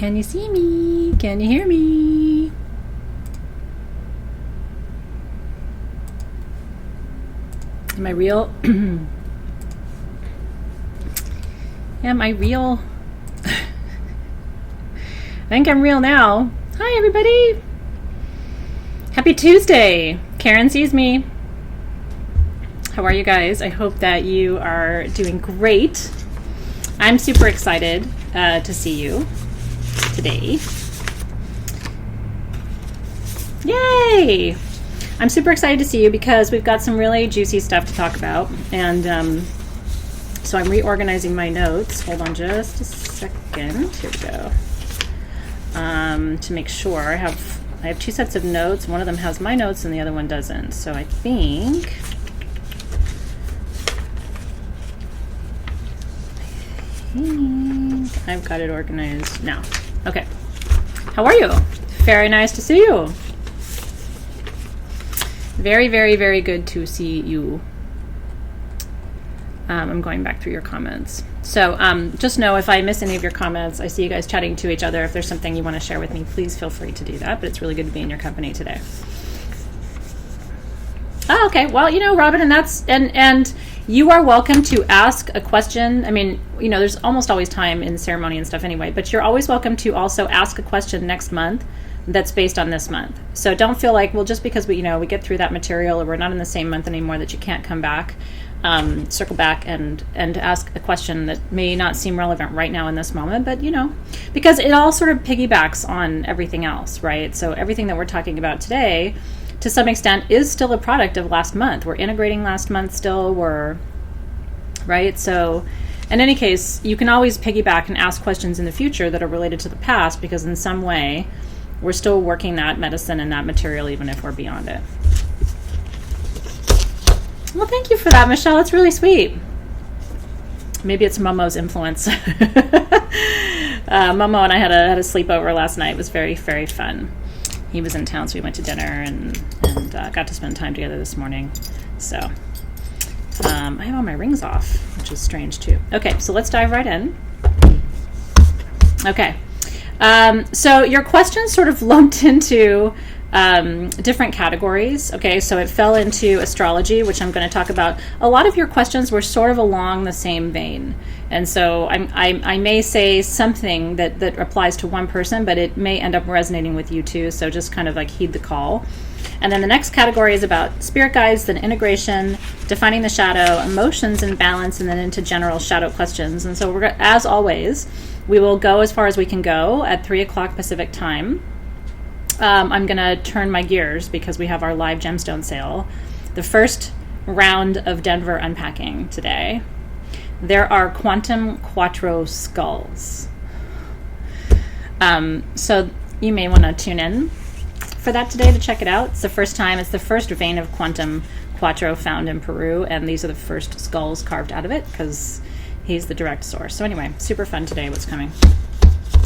Can you see me? Can you hear me? Am I real? Am I real? I think I'm real now. Hi, everybody. Happy Tuesday. Karen sees me. How are you guys? I hope that you are doing great. I'm super excited to see you today. Yay! I'm super excited to see you because we've got some really juicy stuff to talk about. And so I'm reorganizing my notes. Hold on just a second. Here we go. To make sure I have two sets of notes. One of them has my notes and the other one doesn't. So I think I've got it organized now. Okay. How are you? Very nice to see you. Very, very, very good to see you. I'm going back through your comments. So just know if I miss any of your comments, I see you guys chatting to each other. If there's something you want to share with me, please feel free to do that. But it's really good to be in your company today. Oh, okay. Well, Robin, and you are welcome to ask a question. I mean, there's almost always time in ceremony and stuff anyway, but you're always welcome to also ask a question next month that's based on this month. So don't feel like, well, just because we get through that material or we're not in the same month anymore that you can't come back, circle back and ask a question that may not seem relevant right now in this moment, but because it all sort of piggybacks on everything else, right? So everything that we're talking about today, to some extent, is still a product of last month. We're integrating last month still, right? So in any case, you can always piggyback and ask questions in the future that are related to the past, because in some way, we're still working that medicine and that material, even if we're beyond it. Well, thank you for that, Michelle. It's really sweet. Maybe it's Momo's influence. Momo and I had a sleepover last night. It was very, very fun. He was in town, so we went to dinner and got to spend time together this morning. So I have all my rings off, which is strange too. Okay, so let's dive right in. Okay. So your questions sort of lumped into different categories. Okay, so it fell into astrology, which I'm going to talk about. A lot of your questions were sort of along the same vein. And so I may say something that applies to one person, but it may end up resonating with you too. So just kind of like heed the call. And then the next category is about spirit guides, then integration, defining the shadow, emotions and balance, and then into general shadow questions. And so we're, as always, we will go as far as we can go at 3 o'clock Pacific time. I'm going to turn my gears because we have our live gemstone sale. The first round of Denver unpacking today. There are quantum quattro skulls. So you may want to tune in for that today to check it out. It's the first time. It's the first vein of quantum quattro found in Peru, and these are the first skulls carved out of it because he's the direct source. So anyway, super fun today what's coming.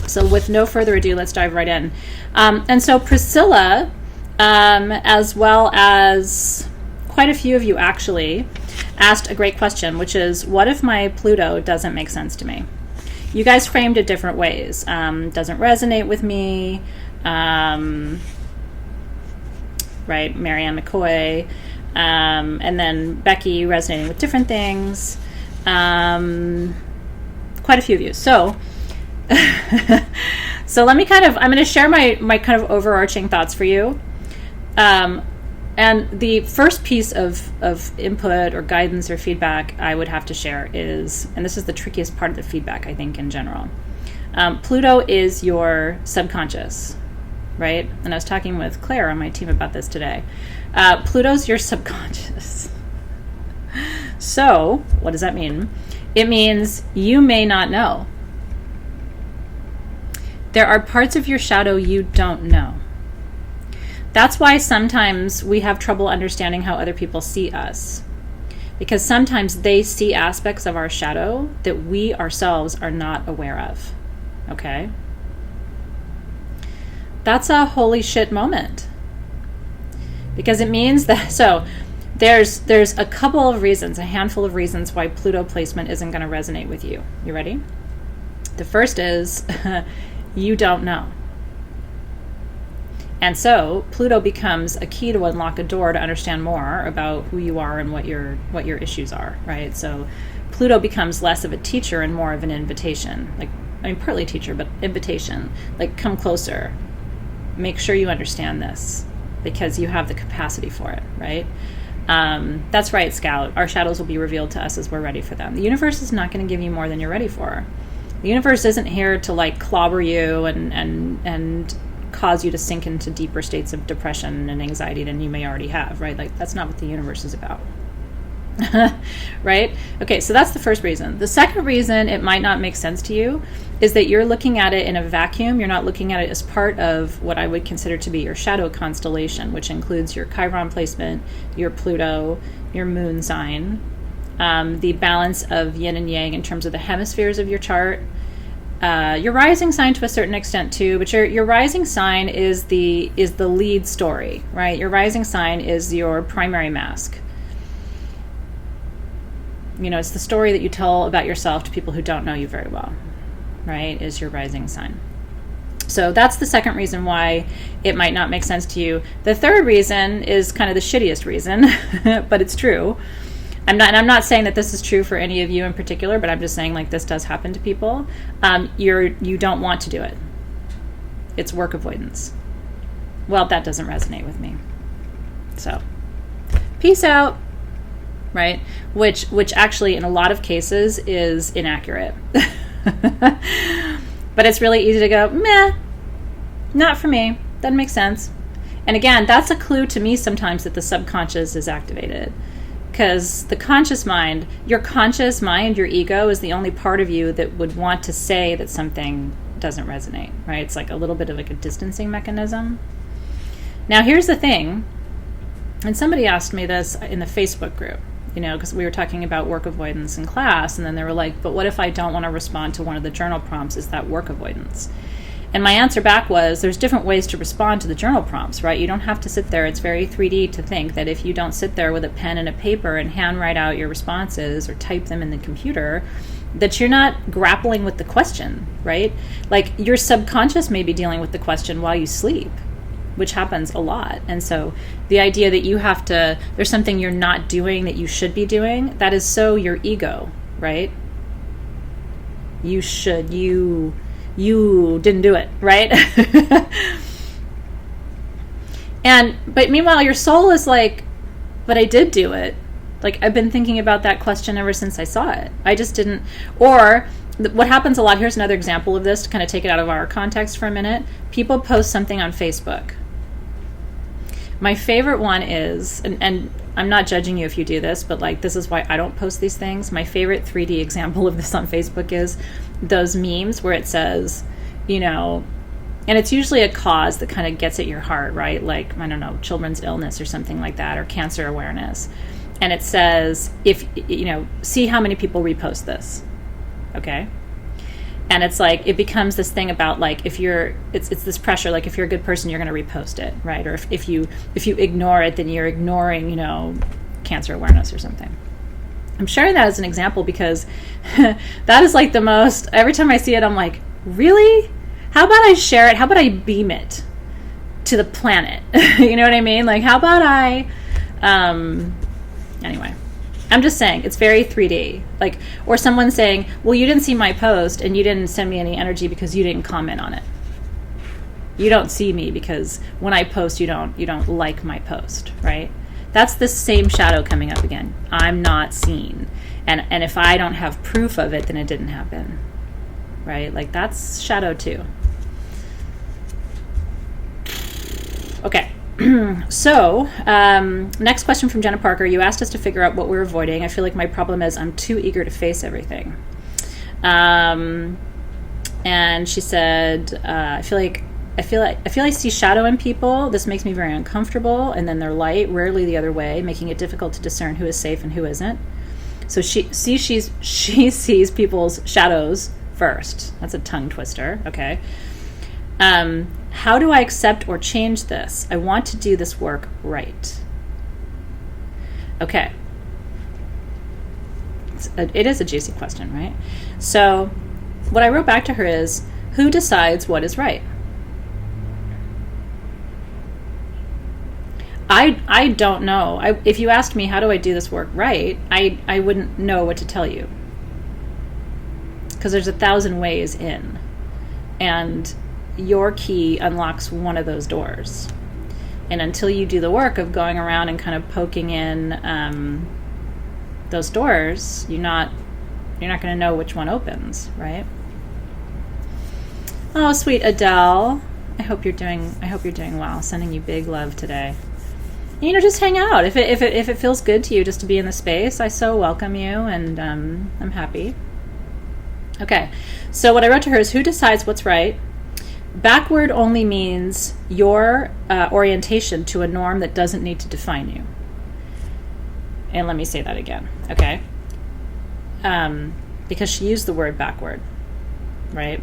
So with no further ado, let's dive right in. And so Priscilla, as well as quite a few of you actually, asked a great question, which is, what if my Pluto doesn't make sense to me? You guys framed it different ways. Doesn't resonate with me. Right, Marianne McCoy. And then Becky resonating with different things. Quite a few of you. So let me I'm going to share my kind of overarching thoughts for you. And the first piece of input or guidance or feedback I would have to share is, and this is the trickiest part of the feedback, I think, in general. Pluto is your subconscious, right? And I was talking with Claire on my team about this today. Pluto's your subconscious. So what does that mean? It means you may not know. There are parts of your shadow you don't know. That's why sometimes we have trouble understanding how other people see us. Because sometimes they see aspects of our shadow that we ourselves are not aware of. Okay? That's a holy shit moment. Because it means that, so there's a couple of reasons, a handful of reasons why Pluto placement isn't going to resonate with you. You ready? The first is You don't know. And so Pluto becomes a key to unlock a door to understand more about who you are and what your issues are, right? So Pluto becomes less of a teacher and more of an invitation. Like, I mean, partly teacher, but invitation. Like, come closer. Make sure you understand this because you have the capacity for it, right? That's right, Scout. Our shadows will be revealed to us as we're ready for them. The universe is not going to give you more than you're ready for. The universe isn't here to like clobber you and cause you to sink into deeper states of depression and anxiety than you may already have, right? Like, that's not what the universe is about. Right? Okay, so that's the first reason. The second reason it might not make sense to you is that you're looking at it in a vacuum. You're not looking at it as part of what I would consider to be your shadow constellation, which includes your Chiron placement, your Pluto, your moon sign, the balance of yin and yang in terms of the hemispheres of your chart, your rising sign to a certain extent too, but your rising sign is the lead story, right? Your rising sign is your primary mask. You know, it's the story that you tell about yourself to people who don't know you very well, right? Is your rising sign. So that's the second reason why it might not make sense to you. The third reason is kind of the shittiest reason, but it's true. I'm not saying that this is true for any of you in particular, but I'm just saying like this does happen to people. You don't want to do it. It's work avoidance. Well, that doesn't resonate with me. So, peace out. Right? Which actually in a lot of cases is inaccurate. But it's really easy to go, meh, not for me. Doesn't make sense. And again, that's a clue to me sometimes that the subconscious is activated. Because the conscious mind, your ego is the only part of you that would want to say that something doesn't resonate, right? It's like a little bit of like a distancing mechanism. Now, here's the thing. And somebody asked me this in the Facebook group, you know, because we were talking about work avoidance in class, and then they were like, but what if I don't want to respond to one of the journal prompts? Is that work avoidance? And my answer back was, there's different ways to respond to the journal prompts, right? You don't have to sit there. It's very 3D to think that if you don't sit there with a pen and a paper and hand write out your responses or type them in the computer, that you're not grappling with the question, right? Like, your subconscious may be dealing with the question while you sleep, which happens a lot. And so the idea that you have to, there's something you're not doing that you should be doing, that is so your ego, right? You didn't do it, right? But meanwhile, your soul is like, but I did do it. Like, I've been thinking about that question ever since I saw it. I just didn't. Or what happens a lot, here's another example of this to kind of take it out of our context for a minute. People post something on Facebook. My favorite one is, and I'm not judging you if you do this, but like, this is why I don't post these things. My favorite 3D example of this on Facebook is those memes where it says, you know, and it's usually a cause that kind of gets at your heart, right? Like, I don't know, children's illness or something like that, or cancer awareness. And it says, if, you know, see how many people repost this. Okay. And it's like, it becomes this thing about like, if you're, it's this pressure, like if you're a good person, you're going to repost it, right? Or if you ignore it, then you're ignoring, you know, cancer awareness or something. I'm sharing that as an example because that is like the most, every time I see it, I'm like, really? How about I share it? How about I beam it to the planet? You know what I mean? Like, how about I, anyway. I'm just saying, it's very 3D. Like, or someone saying, well, you didn't see my post and you didn't send me any energy because you didn't comment on it. You don't see me because when I post, you don't like my post, right? That's the same shadow coming up again. I'm not seen. And if I don't have proof of it, then it didn't happen, right? Like, that's shadow too. Okay. So, next question from Jenna Parker. You asked us to figure out what we're avoiding. I feel like my problem is I'm too eager to face everything. And she said, I feel like I see shadow in people. This makes me very uncomfortable. And then they're light, rarely the other way, making it difficult to discern who is safe and who isn't. So she sees people's shadows first. That's a tongue twister. Okay. How do I accept or change this? I want to do this work right. Okay. It is a juicy question, right? So what I wrote back to her is, Who decides what is right? I don't know. If you asked me, how do I do this work right, I wouldn't know what to tell you. Because there's 1,000 ways in. And your key unlocks one of those doors. And until you do the work of going around and kind of poking in those doors, you're not going to know which one opens, right? Oh, sweet Adele. I hope you're doing well. Sending you big love today. Just hang out. If it feels good to you just to be in the space, I so welcome you, and I'm happy. Okay, so what I wrote to her is, who decides what's right? Backward only means your orientation to a norm that doesn't need to define you. And let me say that again, okay? Because she used the word backward, right?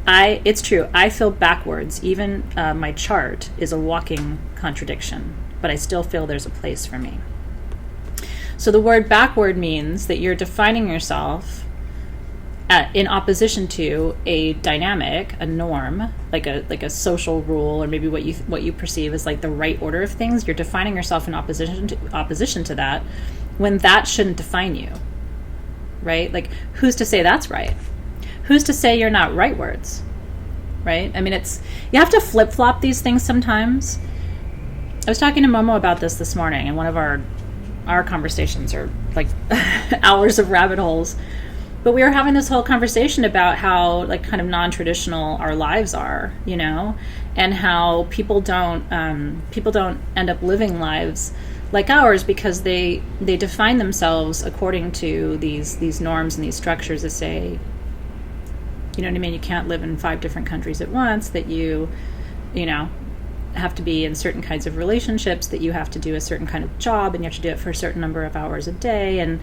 It's true. I feel backwards. Even my chart is a walking contradiction, but I still feel there's a place for me. So the word backward means that you're defining yourself in opposition to a dynamic, a norm, like a social rule, or maybe what you perceive as like the right order of things. You're defining yourself in opposition to that, when that shouldn't define you, right? Like, who's to say that's right? Who's to say you're not rightwards, right? I mean, you have to flip-flop these things sometimes. I was talking to Momo about this morning, and one of our conversations are like hours of rabbit holes. But we were having this whole conversation about how, like, kind of non-traditional our lives are, and how people don't end up living lives like ours because they define themselves according to these norms and these structures that say, you know what I mean, you can't live in 5 different countries at once, that you have to be in certain kinds of relationships, that you have to do a certain kind of job, and you have to do it for a certain number of hours a day, and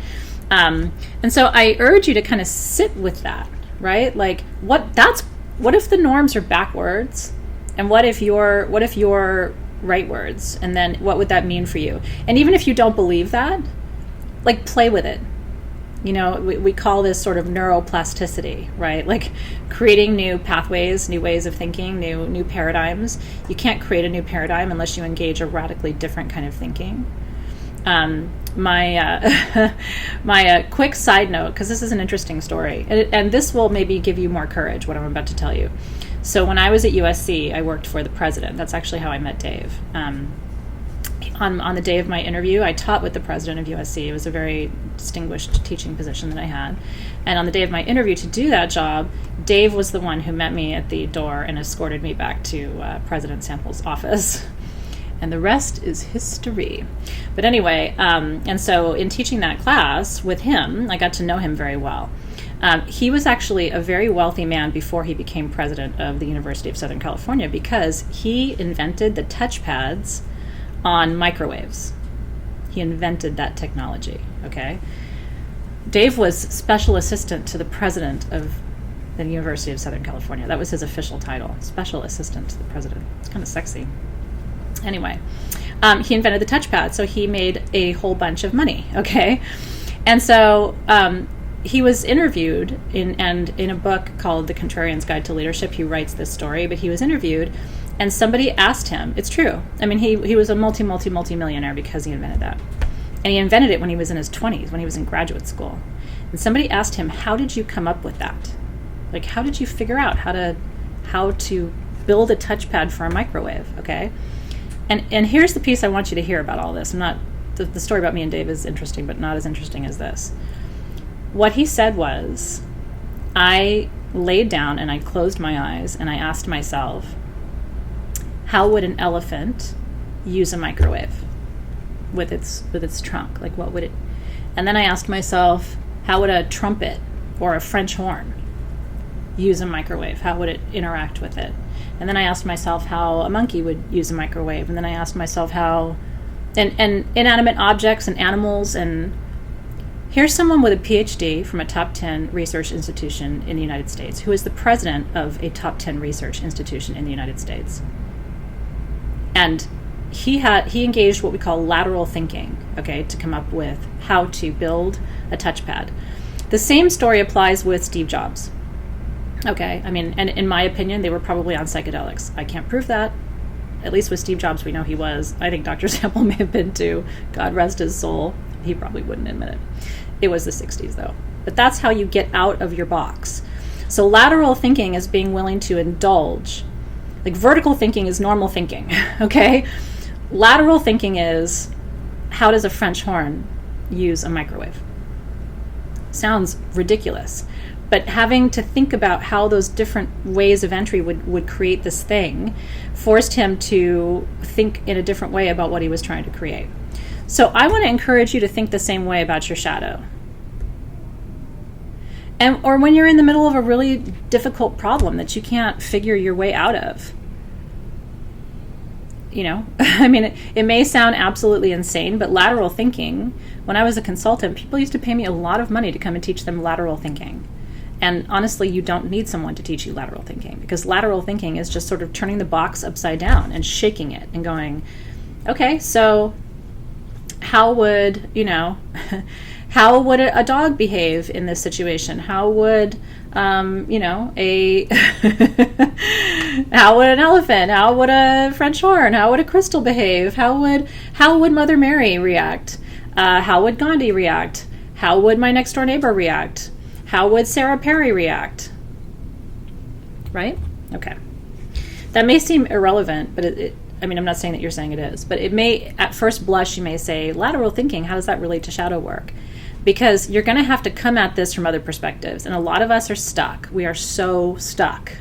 so I urge you to kind of sit with that, right? Like, what if the norms are backwards, and what if you're rightwards, and then what would that mean for you? And even if you don't believe that, like, play with it. We call this sort of neuroplasticity, right? Like creating new pathways, new ways of thinking, new paradigms. You can't create a new paradigm unless you engage a radically different kind of thinking. My quick side note, because this is an interesting story, and this will maybe give you more courage, what I'm about to tell you. So when I was at USC, I worked for the president. That's actually how I met Dave. On the day of my interview, I taught with the president of USC. It was a very distinguished teaching position that I had. And on the day of my interview to do that job, Dave was the one who met me at the door and escorted me back to President Sample's office. And the rest is history. But anyway, and so in teaching that class with him, I got to know him very well. He was actually a very wealthy man before he became president of the University of Southern California, because he invented the touchpads on microwaves. He invented that technology, okay? Dave was special assistant to the president of the University of Southern California. That was his official title, special assistant to the president. It's kind of sexy. Anyway, he invented the touchpad, so he made a whole bunch of money, okay? And so he was interviewed in a book called The Contrarian's Guide to Leadership. He writes this story, but he was interviewed, and somebody asked him, it's true, I mean, he was a multi-millionaire because he invented that. And he invented it when he was in his 20s, when he was in graduate school. And somebody asked him, how did you come up with that? Like, how did you figure out how to build a touchpad for a microwave, okay? And here's the piece I want you to hear about all this. The story about me and Dave is interesting, but not as interesting as this. What he said was, I laid down and I closed my eyes and I asked myself, how would an elephant use a microwave with its trunk? Like, what would it? And then I asked myself, how would a trumpet or a French horn use a microwave? How would it interact with it? And then I asked myself how a monkey would use a microwave. And then I asked myself how, and inanimate objects and animals. And here's someone with a PhD from a top 10 research institution in the United States, who is the president of a top 10 research institution in the United States. And he engaged what we call lateral thinking, okay, to come up with how to build a touchpad. The same story applies with Steve Jobs. Okay, I mean, and in my opinion, they were probably on psychedelics. I can't prove that. At least with Steve Jobs, we know he was. I think Dr. Sample may have been too. God rest his soul. He probably wouldn't admit it. It was the 60s, though. But that's how you get out of your box. So lateral thinking is being willing to indulge. Like vertical thinking is normal thinking, okay? Lateral thinking is, how does a French horn use a microwave? Sounds ridiculous. But having to think about how those different ways of entry would create this thing forced him to think in a different way about what he was trying to create. So I want to encourage you to think the same way about your shadow. Or when you're in the middle of a really difficult problem that you can't figure your way out of. I mean, it may sound absolutely insane, but lateral thinking, when I was a consultant, people used to pay me a lot of money to come and teach them lateral thinking. And honestly, you don't need someone to teach you lateral thinking, because lateral thinking is just sort of turning the box upside down and shaking it and going, okay, so how would, how would a dog behave in this situation? How would, how would an elephant? How would a French horn? How would a crystal behave? How would Mother Mary react? How would Gandhi react? How would my next door neighbor react? How would Sarah Perry react? Right? Okay. That may seem irrelevant, but I'm not saying that you're saying it is, but it may, at first blush, you may say, lateral thinking, how does that relate to shadow work? Because you're going to have to come at this from other perspectives. And a lot of us are stuck. We are so stuck.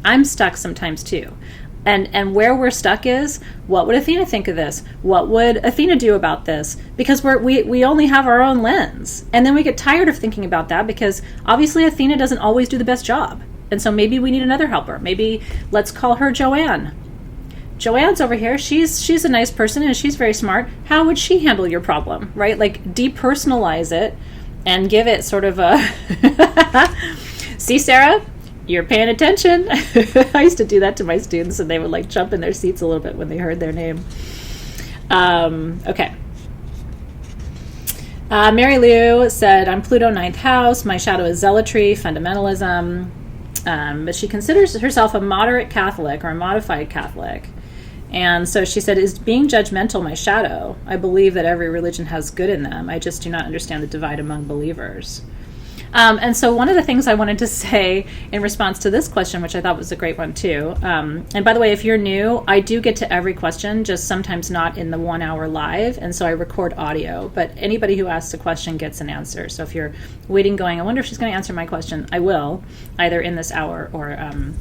I'm stuck sometimes too. And where we're stuck is, what would Athena think of this? What would Athena do about this? Because we only have our own lens. And then we get tired of thinking about that because obviously Athena doesn't always do the best job. And so maybe we need another helper. Maybe let's call her Joanne. Joanne's over here. She's a nice person and she's very smart. How would she handle your problem, right? Like depersonalize it and give it sort of a, see, Sarah, you're paying attention. I used to do that to my students and they would like jump in their seats a little bit when they heard their name. Okay. Mary Lou said, I'm Pluto 9th house. My shadow is zealotry, fundamentalism. But she considers herself a moderate Catholic or a modified Catholic. And so she said, is being judgmental my shadow? I believe that every religion has good in them. I just do not understand the divide among believers. And so one of the things I wanted to say in response to this question, which I thought was a great one too, and by the way, if you're new, I do get to every question, just sometimes not in the 1 hour live, and so I record audio, but anybody who asks a question gets an answer. So if you're waiting going, I wonder if she's going to answer my question, I will, either in this hour or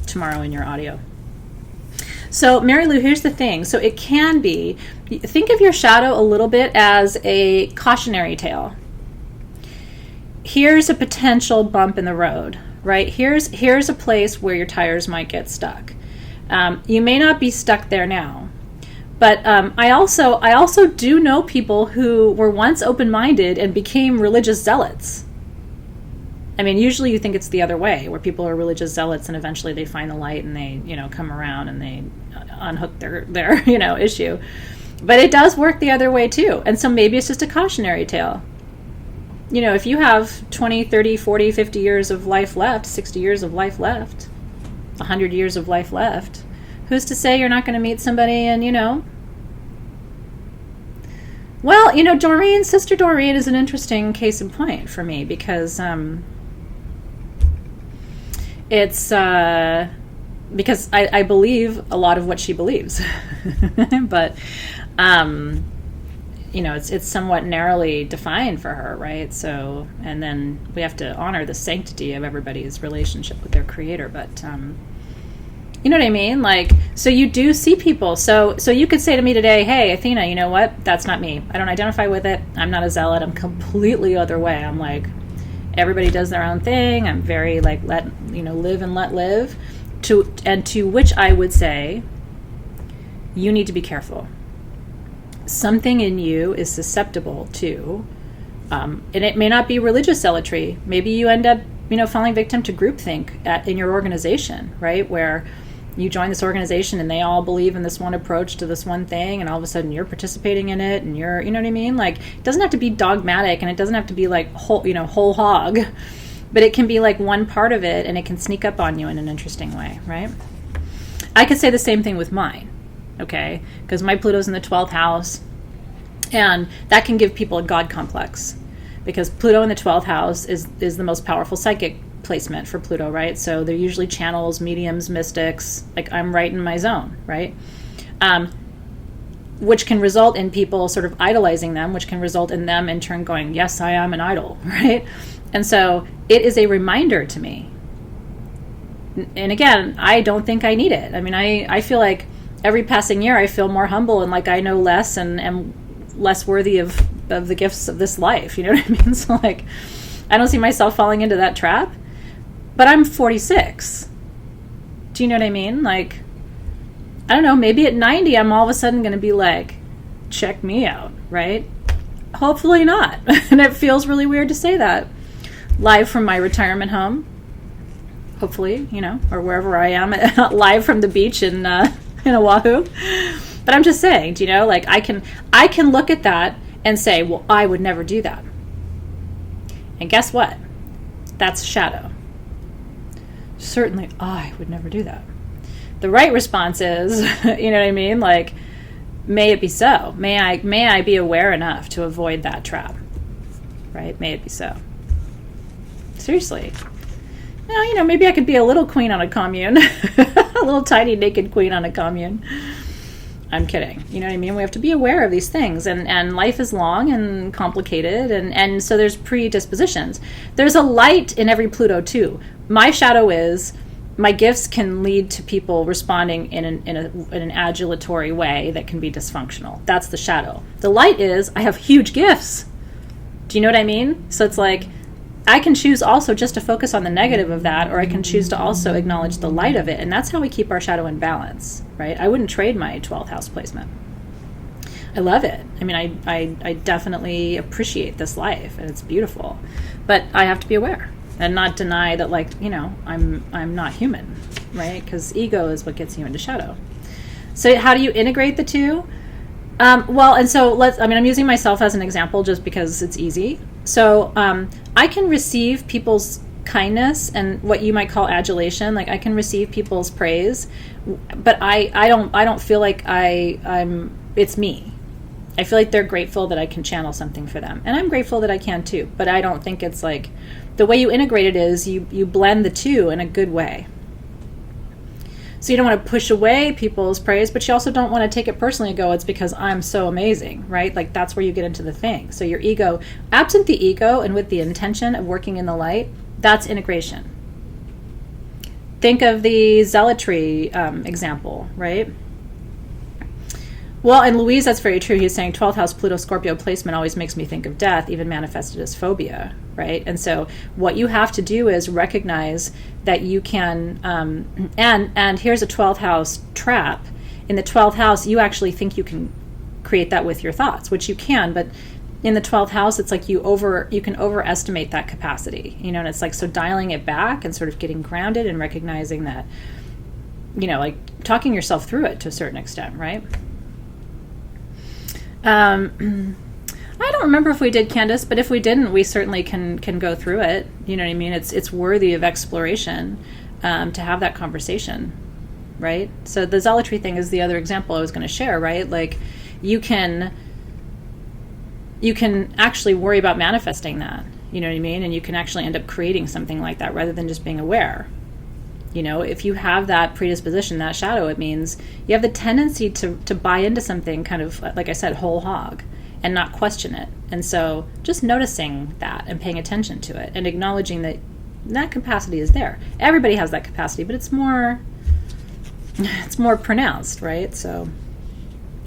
tomorrow in your audio. So Mary Lou, here's the thing. So it can be, think of your shadow a little bit as a cautionary tale. Here's a potential bump in the road, right? Here's a place where your tires might get stuck. You may not be stuck there now, but I also do know people who were once open-minded and became religious zealots. I mean, usually you think it's the other way, where people are religious zealots and eventually they find the light and they, come around and they unhook their issue. But it does work the other way too. And so maybe it's just a cautionary tale. If you have 20, 30, 40, 50 years of life left, 60 years of life left, 100 years of life left, who's to say you're not going to meet somebody and, Well, Doreen, Sister Doreen is an interesting case in point for me because it's because I believe a lot of what she believes. But it's somewhat narrowly defined for her, right? So, and then we have to honor the sanctity of everybody's relationship with their creator. But, you know what I mean? Like, so you do see people. So you could say to me today, hey, Athena, you know what? That's not me. I don't identify with it. I'm not a zealot. I'm completely other way. I'm like, everybody does their own thing. I'm very like, live and let live. To which I would say, you need to be careful. Something in you is susceptible to, and it may not be religious zealotry. Maybe you end up, falling victim to groupthink in your organization, right? Where you join this organization and they all believe in this one approach to this one thing, and all of a sudden you're participating in it, and you're, you know what I mean? Like, it doesn't have to be dogmatic, and it doesn't have to be like whole hog. but it can be like one part of it, and it can sneak up on you in an interesting way, right? I could say the same thing with mine, okay? Because my Pluto's in the 12th house, and that can give people a God complex, because Pluto in the 12th house is the most powerful psychic placement for Pluto, right? So they're usually channels, mediums, mystics. Like, I'm right in my zone, right? Which can result in people sort of idolizing them, which can result in them in turn going, yes, I am an idol, right? And so it is a reminder to me. And again, I don't think I need it. I mean, I feel like every passing year I feel more humble and like I know less and am less worthy of the gifts of this life. You know what I mean? So like, I don't see myself falling into that trap. But I'm 46. Do you know what I mean? Like, I don't know, maybe at 90 I'm all of a sudden going to be like, check me out, right? Hopefully not. And it feels really weird to say that. Live from my retirement home, hopefully, you know, or wherever I am, live from the beach in Oahu. But I'm just saying, do you know, like I can look at that and say, well, I would never do that. And guess what? That's shadow. Certainly I would never do that. The right response is, you know what I mean? Like, may it be so. May I be aware enough to avoid that trap, right? May it be so. Seriously. Now, you know, maybe I could be a little queen on a commune, a little tiny naked queen on a commune. I'm kidding. You know what I mean? We have to be aware of these things, and life is long and complicated, and so there's predispositions. There's a light in every Pluto too. My shadow is, my gifts can lead to people responding in an adulatory way that can be dysfunctional. That's the shadow. The light is, I have huge gifts. Do you know what I mean? So it's like, I can choose also just to focus on the negative of that, or I can choose to also acknowledge the light of it. And that's how we keep our shadow in balance, right? I wouldn't trade my 12th house placement. I love it. I mean, I definitely appreciate this life, and it's beautiful. But I have to be aware and not deny that, like, you know, I'm not human, right? Because ego is what gets you into shadow. So how do you integrate the two? Well, and so I'm using myself as an example just because it's easy. So I can receive people's kindness and what you might call adulation. Like, I can receive people's praise, but I don't feel like it's me. I feel like they're grateful that I can channel something for them, and I'm grateful that I can too. But I don't think it's like, the way you integrate it is you blend the two in a good way. So you don't want to push away people's praise, but you also don't want to take it personally and go, it's because I'm so amazing, right? Like, that's where you get into the thing. So your ego, absent the ego and with the intention of working in the light, that's integration. Think of the zealotry example, right? Well, and Louise, that's very true. He's saying 12th house Pluto Scorpio placement always makes me think of death, even manifested as phobia, right? And so what you have to do is recognize that you can, and here's a 12th house trap. In the 12th house, you actually think you can create that with your thoughts, which you can, but in the 12th house, it's like you can overestimate that capacity, you know, and it's like, so dialing it back and sort of getting grounded and recognizing that, you know, like talking yourself through it to a certain extent, right? I don't remember if we did, Candace, but if we didn't, we certainly can go through it. You know what I mean? It's worthy of exploration to have that conversation, right? So the zealotry thing is the other example I was going to share, right? Like, you can actually worry about manifesting that, you know what I mean? And you can actually end up creating something like that rather than just being aware. You know, if you have that predisposition, that shadow, it means you have the tendency to buy into something kind of, like I said, whole hog, and not question it. And so just noticing that and paying attention to it and acknowledging that that capacity is there. Everybody has that capacity, but it's more pronounced, right? So,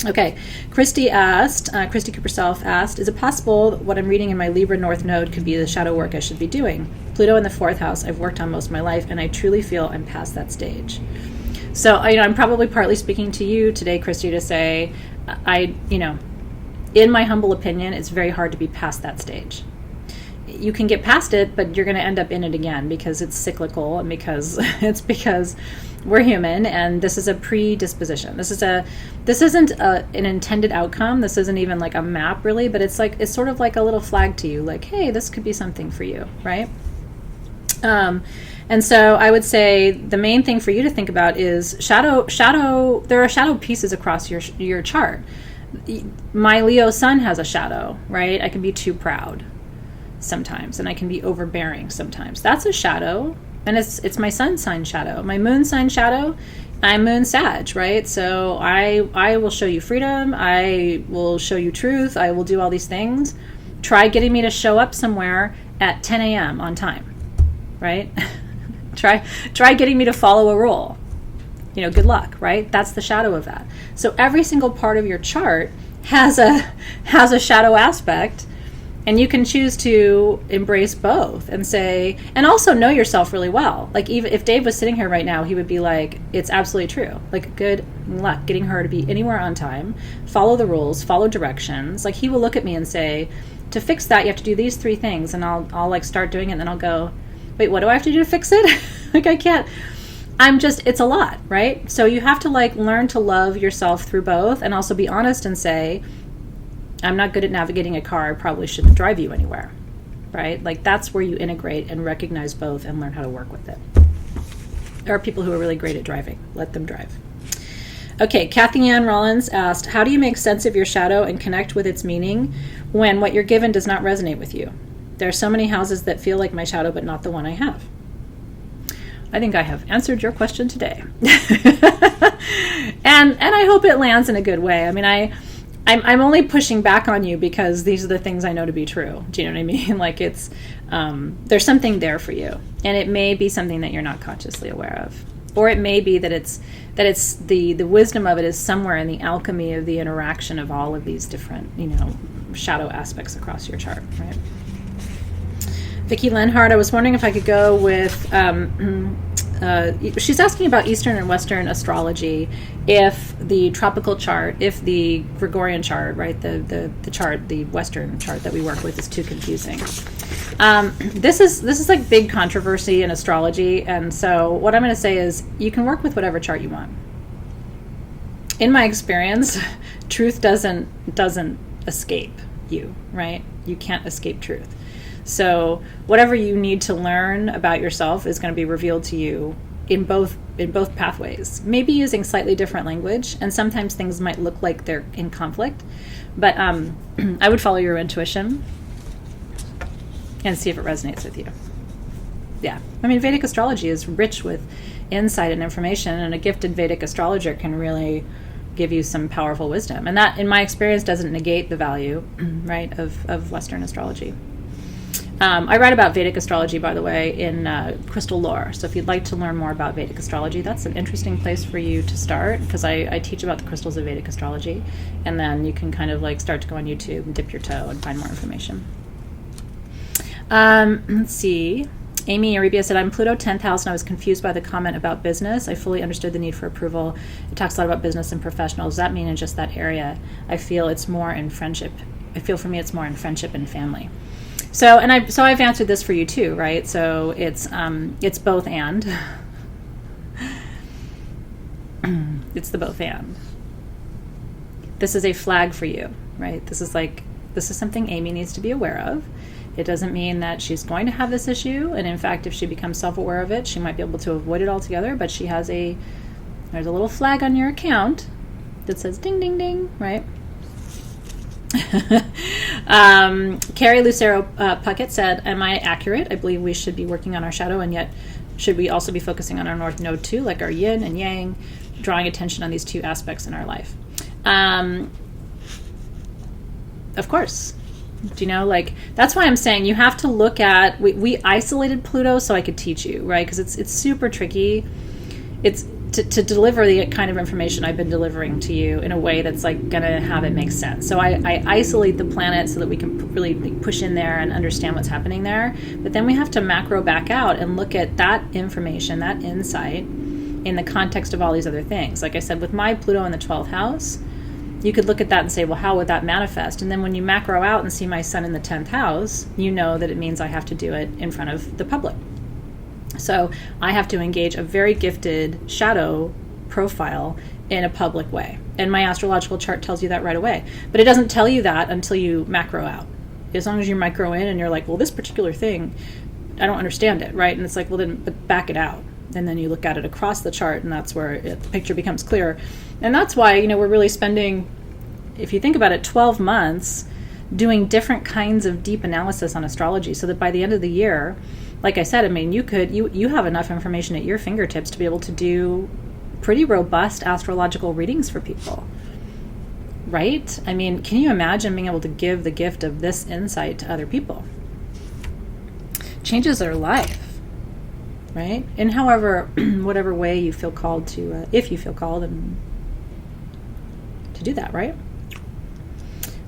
okay. Christy Cooper Self asked, is it possible what I'm reading in my Libra North Node could be the shadow work I should be doing? Pluto in the 4th house I've worked on most of my life, and I truly feel I'm past that stage. So, you know, I'm probably partly speaking to you today, Christy, to say, in my humble opinion, it's very hard to be past that stage. You can get past it, but you're going to end up in it again because it's cyclical, and because we're human, and this is a predisposition. This isn't an intended outcome. This isn't even like a map, really, but it's sort of like a little flag to you, like, hey, this could be something for you, right? And so I would say the main thing for you to think about is shadow. There are shadow pieces across your chart. My Leo sun has a shadow, right? I can be too proud sometimes, and I can be overbearing sometimes. That's a shadow, and it's my sun sign shadow. My moon sign shadow, I'm moon Sag, right? So I will show you freedom. I will show you truth. I will do all these things. Try getting me to show up somewhere at 10 a.m. on time, right? Try getting me to follow a rule. Good luck, right? That's the shadow of that. So every single part of your chart has a shadow aspect, and you can choose to embrace both and say, and also know yourself really well. Like, even if Dave was sitting here right now, he would be like, it's absolutely true. Like, good luck getting her to be anywhere on time, follow the rules, follow directions. Like, he will look at me and say, to fix that, you have to do these 3 things. And I'll like start doing it, and then I'll go, wait, what do I have to do to fix it? Like, I can't. It's a lot, right? So you have to like learn to love yourself through both, and also be honest and say, I'm not good at navigating a car. I probably shouldn't drive you anywhere, right? Like, that's where you integrate and recognize both and learn how to work with it. There are people who are really great at driving. Let them drive. Okay, Kathy Ann Rollins asked, how do you make sense of your shadow and connect with its meaning when what you're given does not resonate with you? There are so many houses that feel like my shadow, but not the one I have. I think I have answered your question today. and I hope it lands in a good way. I mean, I'm only pushing back on you because these are the things I know to be true. Do you know what I mean? Like, it's there's something there for you, and it may be something that you're not consciously aware of, or it may be that it's the wisdom of it is somewhere in the alchemy of the interaction of all of these different shadow aspects across your chart, right? Vicki Lenhart, I was wondering if I could go with, she's asking about Eastern and Western astrology, if the tropical chart, if the Gregorian chart, right, the chart, the Western chart that we work with is too confusing. This is like big controversy in astrology, and so what I'm going to say is you can work with whatever chart you want. In my experience, truth doesn't escape you, right? You can't escape truth. So whatever you need to learn about yourself is going to be revealed to you in both pathways, maybe using slightly different language, and sometimes things might look like they're in conflict, but I would follow your intuition and see if it resonates with you. Yeah, I mean, Vedic astrology is rich with insight and information, and a gifted Vedic astrologer can really give you some powerful wisdom, and that, in my experience, doesn't negate the value, right, of Western astrology. I write about Vedic astrology, by the way, in Crystal Lore. So if you'd like to learn more about Vedic astrology, that's an interesting place for you to start, because I teach about the crystals of Vedic astrology. And then you can kind of like start to go on YouTube and dip your toe and find more information. Let's see. Amy Arabia said, I'm Pluto 10th house, and I was confused by the comment about business. I fully understood the need for approval. It talks a lot about business and professionals. Does that mean in just that area? I feel it's more in friendship. For me it's more in friendship and family. So I've answered this for you too, right? So it's both and. It's the both and. This is a flag for you, right? This is something Amy needs to be aware of. It doesn't mean that she's going to have this issue, and in fact, if she becomes self-aware of it, she might be able to avoid it altogether, but there's a little flag on your account that says ding, ding, ding, right? Carrie Lucero Puckett said, am I accurate? I believe we should be working on our shadow, and yet should we also be focusing on our north node too, like our yin and yang, drawing attention on these two aspects in our life? Of course. Do you know, like, that's why I'm saying you have to look at, we isolated Pluto so I could teach you, right? Because it's super tricky. It's to deliver the kind of information I've been delivering to you in a way that's like gonna have it make sense. So I isolate the planet so that we can really push in there and understand what's happening there. But then we have to macro back out and look at that information, that insight, in the context of all these other things. Like I said, with my Pluto in the 12th house, you could look at that and say, well, how would that manifest? And then when you macro out and see my sun in the 10th house, you know that it means I have to do it in front of the public. So I have to engage a very gifted shadow profile in a public way. And my astrological chart tells you that right away. But it doesn't tell you that until you macro out. As long as you micro in and you're like, well, this particular thing I don't understand it, right? And it's like, well, then but back it out. And then you look at it across the chart, and that's where the picture becomes clear. And that's why, we're really spending, if you think about it, 12 months doing different kinds of deep analysis on astrology, so that by the end of the year, like I said, you have enough information at your fingertips to be able to do pretty robust astrological readings for people, right? I mean, can you imagine being able to give the gift of this insight to other people? Changes their life, right? In whatever way you feel called to, if you feel called and to do that, right?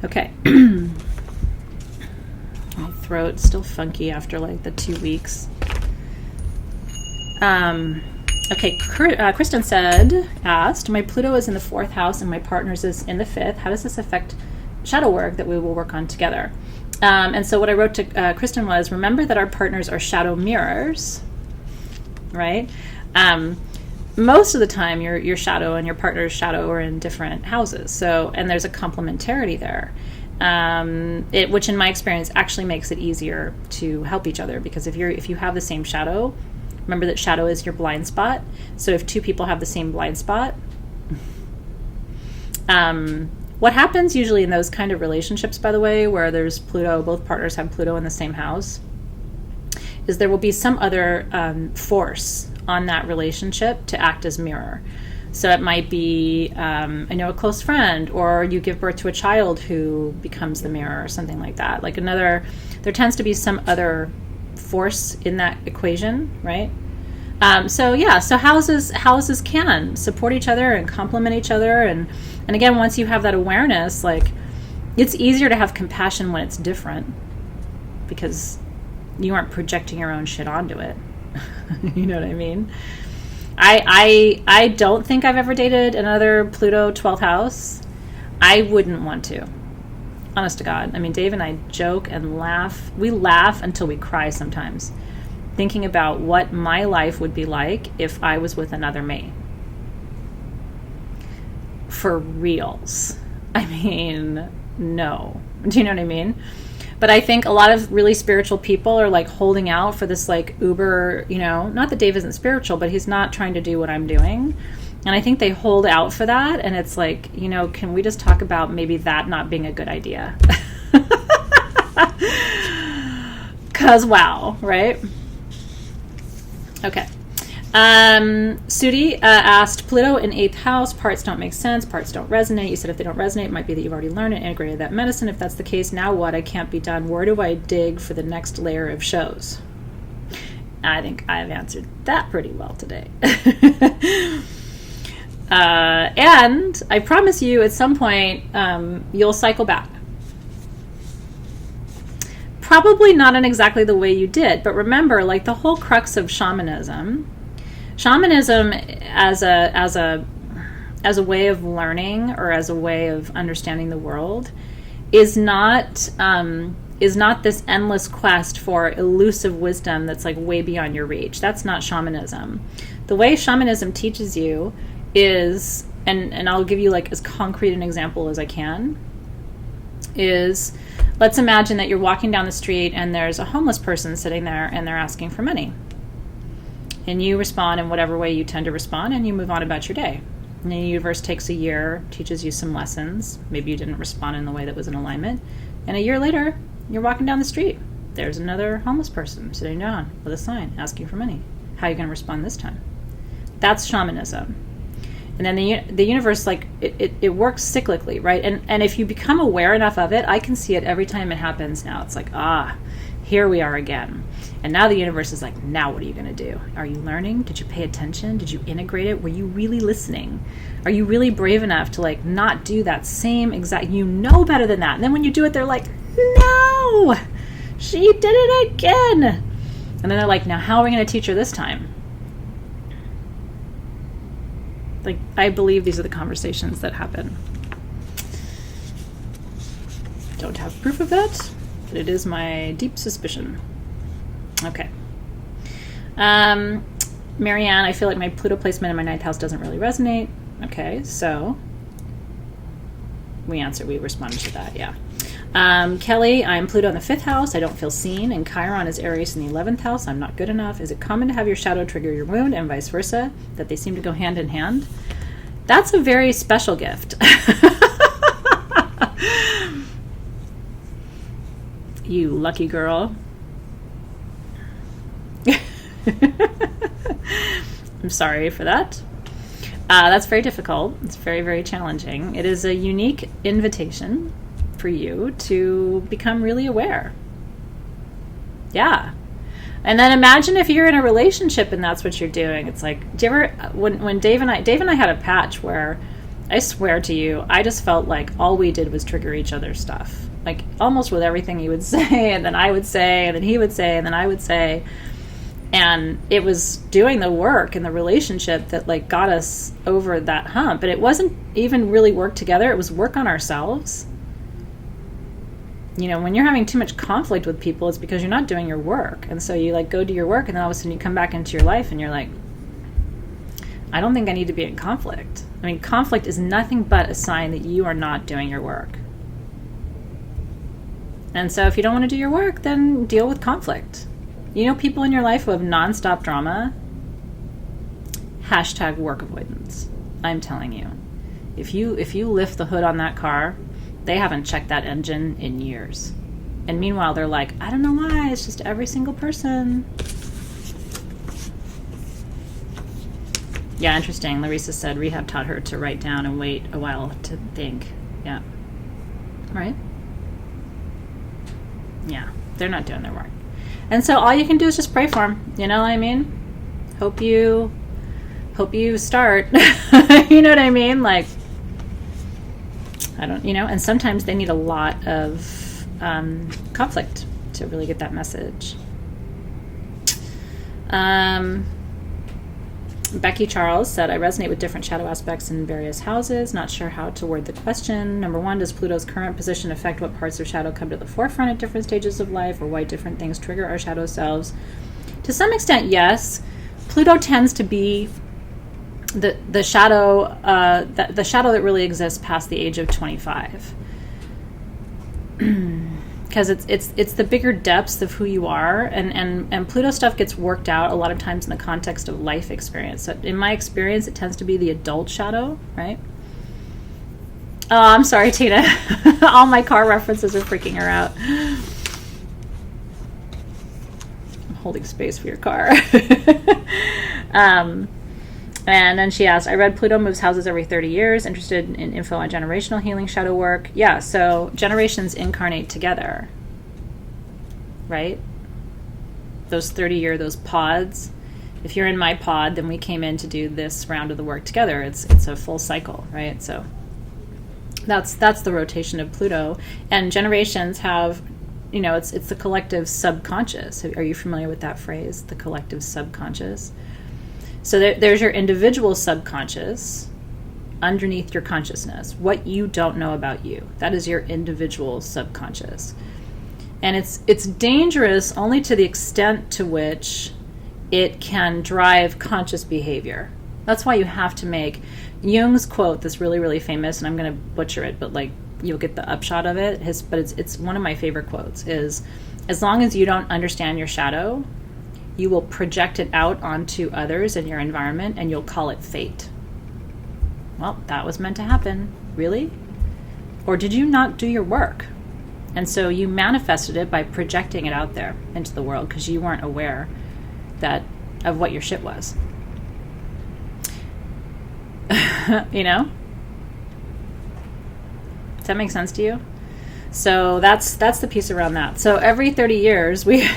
Okay. My throat's still funky after like the 2 weeks. Okay, Kristen asked, my Pluto is in the 4th house and my partner's is in the 5th. How does this affect shadow work that we will work on together? And so what I wrote to Kristen was, remember that our partners are shadow mirrors, right? Most of the time your shadow and your partner's shadow are in different houses. So, and there's a complementarity there. Which in my experience actually makes it easier to help each other, because if you have the same shadow, remember that shadow is your blind spot. So if two people have the same blind spot, what happens usually in those kind of relationships, by the way, where there's Pluto, both partners have Pluto in the same house, is there will be some other force on that relationship to act as mirror. So it might be, a close friend, or you give birth to a child who becomes the mirror, or something like that. There tends to be some other force in that equation, right? So houses can support each other and complement each other. And again, once you have that awareness, it's easier to have compassion when it's different, because you aren't projecting your own shit onto it. You know what I mean? I don't think I've ever dated another Pluto 12th house. I wouldn't want to. Honest to God. I mean, Dave and I joke and laugh. We laugh until we cry sometimes, thinking about what my life would be like if I was with another me. For reals. I mean, no. Do you know what I mean? But I think a lot of really spiritual people are holding out for this uber, not that Dave isn't spiritual, but he's not trying to do what I'm doing. And I think they hold out for that. And it's can we just talk about maybe that not being a good idea? Because wow, right? Okay. Sudi asked, Pluto in 8th house, parts don't make sense, parts don't resonate. You said if they don't resonate, it might be that you've already learned and integrated that medicine. If that's the case, now what? I can't be done. Where do I dig for the next layer of shows? I think I've answered that pretty well today. And I promise you at some point you'll cycle back. Probably not in exactly the way you did, but remember, the whole crux of shamanism as a way of learning, or as a way of understanding the world, is not this endless quest for elusive wisdom that's way beyond your reach. That's not shamanism. The way shamanism teaches you is, and I'll give you as concrete an example as I can, is, let's imagine that you're walking down the street and there's a homeless person sitting there and they're asking for money. And you respond in whatever way you tend to respond, and you move on about your day. And the universe takes a year, teaches you some lessons. Maybe you didn't respond in the way that was in alignment. And a year later, you're walking down the street. There's another homeless person sitting down with a sign asking for money. How are you going to respond this time? That's shamanism. And then the universe, it works cyclically, right? And if you become aware enough of it, I can see it every time it happens now. It's here we are again. And now the universe is now what are you going to do? Are you learning? Did you pay attention? Did you integrate it? Were you really listening? Are you really brave enough to not do that same exact, better than that? And then when you do it, they're no, she did it again. And then they're now how are we going to teach her this time? I believe these are the conversations that happen. Don't have proof of that, but it is my deep suspicion. Okay. Marianne, I feel like my Pluto placement in my 9th house doesn't really resonate. Okay, so we responded to that, yeah. Kelly, I'm Pluto in the 5th house. I don't feel seen. And Chiron is Aries in the 11th house. I'm not good enough. Is it common to have your shadow trigger your wound and vice versa? That they seem to go hand in hand? That's a very special gift. You lucky girl. I'm sorry for that. That's very difficult. It's very, very challenging. It is a unique invitation for you to become really aware. Yeah. And then imagine if you're in a relationship and that's what you're doing. It's like, do you ever, when Dave and I had a patch where, I swear to you, I just felt like all we did was trigger each other's stuff. Like almost with everything he would say, and then I would say, and then he would say, and then I would say. And it was doing the work in the relationship that like got us over that hump. But it wasn't even really work together. It was work on ourselves. You know, when you're having too much conflict with people, it's because you're not doing your work. And so you like go do your work, and then all of a sudden you come back into your life and you're like, I don't think I need to be in conflict. I mean, conflict is nothing but a sign that you are not doing your work. And so if you don't want to do your work, then deal with conflict. You know people in your life who have nonstop drama? Hashtag work avoidance. I'm telling you. If you lift the hood on that car, they haven't checked that engine in years. And meanwhile, they're like, I don't know why, it's just every single person. Yeah, interesting. Larissa said rehab taught her to write down and wait a while to think. Yeah. Right? Yeah, they're not doing their work. And so all you can do is just pray for them. You know what I mean? Hope you start. You know what I mean? Like, I don't, you know, and sometimes they need a lot of conflict to really get that message. Becky Charles said, I resonate with different shadow aspects in various houses. Not sure how to word the question. Number one, does Pluto's current position affect what parts of shadow come to the forefront at different stages of life, or why different things trigger our shadow selves? To some extent, yes. Pluto tends to be the shadow the shadow that really exists past the age of 25. Because it's the bigger depths of who you are, and Pluto stuff gets worked out a lot of times in the context of life experience. So in my experience, it tends to be the adult shadow, right? Oh, I'm sorry, Tina. All my car references are freaking her out. I'm holding space for your car. And then she asked, I read Pluto moves houses every 30 years, interested in info on generational healing shadow work. Yeah, so generations incarnate together, right? Those 30-year pods. If you're in my pod, then we came in to do this round of the work together. It's a full cycle, right? So that's the rotation of Pluto. And generations have, you know, it's the collective subconscious. Are you familiar with that phrase, the collective subconscious? So there's your individual subconscious underneath your consciousness, what you don't know about you. That is your individual subconscious. And it's dangerous only to the extent to which it can drive conscious behavior. That's why you have to make Jung's quote that's really, really famous, and I'm going to butcher it, but like you'll get the upshot of it. But it's one of my favorite quotes is, as long as you don't understand your shadow, you will project it out onto others in your environment, and you'll call it fate. Well, that was meant to happen. Really? Or did you not do your work? And so you manifested it by projecting it out there into the world because you weren't aware of what your shit was. You know? Does that make sense to you? So that's the piece around that. So every 30 years, we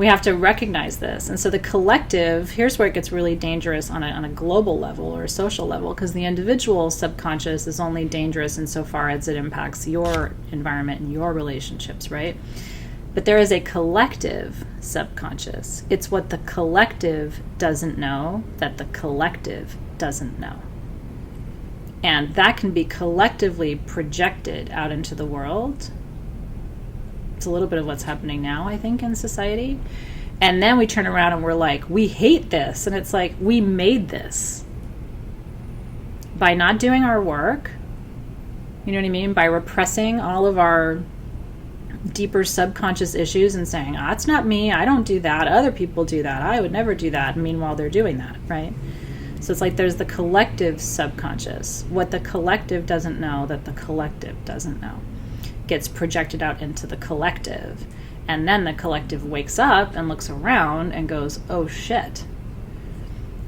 have to recognize this. And so the collective, here's where it gets really dangerous on a global level or a social level, because the individual subconscious is only dangerous insofar as it impacts your environment and your relationships, right? But there is a collective subconscious. It's what the collective doesn't know that the collective doesn't know. And that can be collectively projected out into the world. It's a little bit of what's happening now, I think, in society. And then we turn around and we're like, we hate this. And it's like, we made this. By not doing our work, you know what I mean? By repressing all of our deeper subconscious issues and saying, oh, it's not me, I don't do that, other people do that, I would never do that, and meanwhile they're doing that, right? So it's like there's the collective subconscious. What the collective doesn't know that the collective doesn't know gets projected out into the collective. And then the collective wakes up and looks around and goes, oh shit.